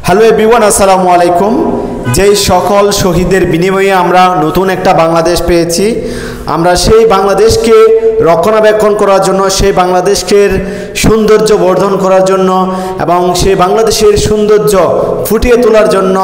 Hello everyone, আসসালামু আলাইকুম। যেই সকল শহীদের বিনিময়ে আমরা নতুন একটা বাংলাদেশ পেয়েছি, আমরা সেই বাংলাদেশকে রক্ষণাবেক্ষণ করার জন্য, সেই বাংলাদেশকে সৌন্দর্য বর্ধন করার জন্য এবং সেই বাংলাদেশের সৌন্দর্য ফুটিয়ে তোলার জন্য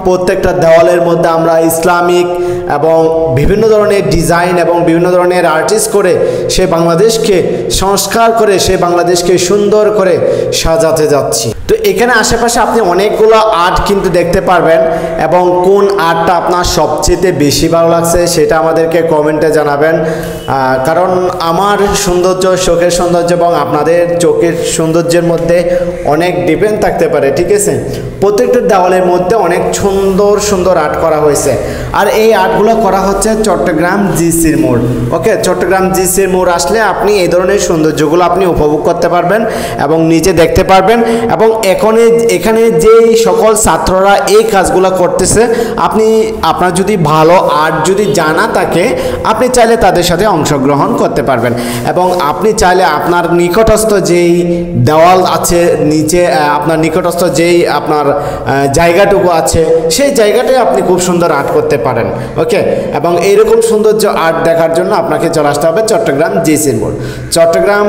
প্রত্যেকটা দেওয়ালের মধ্যে আমরা ইসলামিক এবং বিভিন্ন ধরনের ডিজাইন এবং বিভিন্ন ধরনের আর্টিস্ট করে সেই বাংলাদেশকে সংস্কার করে সেই বাংলাদেশকে সুন্দর করে সাজাতে যাচ্ছি। তো এখানে আশেপাশে আপনি অনেকগুলো আর্ট কিন্তু দেখতে পারবেন এবং কোন আর্টটা আপনার সবচেয়ে বেশি ভালো লাগছে সেটা আমাদেরকে কমেন্টে জানাবেন। কারণ আমার সৌন্দর্য, চোখের সৌন্দর্য এবং আপনাদের চোখের সৌন্দর্যের মধ্যে অনেক ডিপেন্ড থাকতে পারে, ঠিক আছে। প্রত্যেকটা দেওয়ালের মধ্যে অনেক সুন্দর সুন্দর আর্ট করা হয়েছে, আর এই আর্টগুলো করা হচ্ছে চট্টগ্রাম জিসির মোড়। ওকে, চট্টগ্রাম জিসির মোড় আসলে আপনি এই ধরনের সৌন্দর্যগুলো আপনি উপভোগ করতে পারবেন এবং নিজে দেখতে পারবেন। এবং এখানে যেই সকল ছাত্ররা এই কাজগুলো করতেছে, আপনার যদি ভালো আর্ট যদি জানা থাকে, আপনি চাইলে তাদের সাথে অংশগ্রহণ করতে পারবেন। এবং আপনি চাইলে আপনার নিকটস্থ যেই দেওয়াল আছে নিচে, আপনার নিকটস্থ যেই আপনার জায়গাটুকু আছে, সেই জায়গাটায় আপনি খুব সুন্দর আর্ট করতে পারেন। ওকে, এবং এইরকম সৌন্দর্য আর্ট দেখার জন্য আপনাকে চলে আসতে হবে চট্টগ্রাম জিসি মোড়। চট্টগ্রাম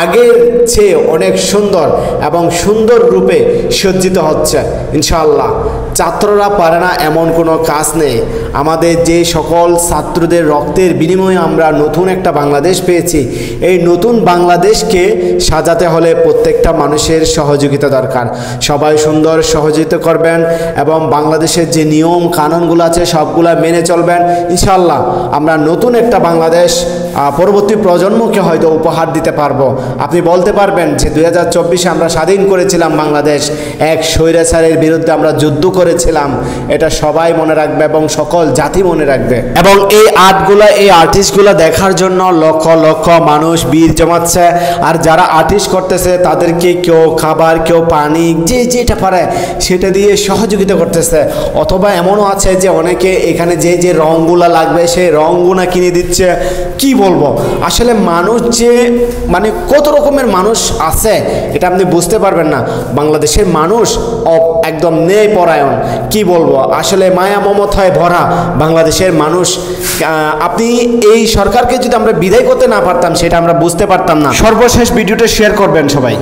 আগের চেয়ে অনেক সুন্দর এবং সুন্দর রূপে সজ্জিত হচ্ছে ইনশাআল্লাহ। ছাত্ররা পারে না এমন কোনো কাজ নেই। আমাদের যে সকল ছাত্রদের রক্তের বিনিময়ে আমরা নতুন একটা বাংলাদেশ পেয়েছি, এই নতুন বাংলাদেশকে সাজাতে হলে প্রত্যেকটা মানুষের সহযোগিতা দরকার। সবাই সুন্দর সহযোগিতা করবেন এবং বাংলাদেশের যে নিয়ম কানুনগুলো আছে সবগুলো মেনে চলবেন। ইনশাআল্লাহ আমরা নতুন একটা বাংলাদেশ পরবর্তী প্রজন্মকে হয়তো উপহার দিতে পারবো। আপনি বলতে পারবেন যে 2024-এ আমরা স্বাধীন করেছিলাম বাংলাদেশ, এক স্বৈরাচারের বিরুদ্ধে আমরা যুদ্ধ করেছিলাম। এটা সবাই মনে রাখবে এবং সকল জাতি মনে রাখবে। এবং এই আর্টগুলো, এই আর্টিস্টগুলো দেখার জন্য লক্ষ লক্ষ মানুষ ভিড় জমাচ্ছে। আর যারা আর্টিস্ট করতেছে তাদেরকে কেউ খাবার, কেউ পানি, যে যেটা পারে সেটা দিয়ে সহযোগিতা করতেছে। অথবা এমনও আছে যে অনেকে এখানে যে যে রঙগুলো লাগবে সেই রঙগুলো কিনে দিচ্ছে। কি বলবো, আসলে মানুষ যে মানে কত রকমের মানুষ আছে এটা আপনি বুঝতে পারবেন না। বাংলাদেশের মানুষ একদম ন্যায়পরায়ণ, কি বলবো, আসলে মায়া মমতায় ভরা বাংলাদেশের মানুষ। আপনি এই সরকারকে যদি আমরা বিদায় করতে না পারতাম সেটা আমরা বুঝতে পারতাম না। সর্বশেষ ভিডিওটা শেয়ার করবেন সবাই।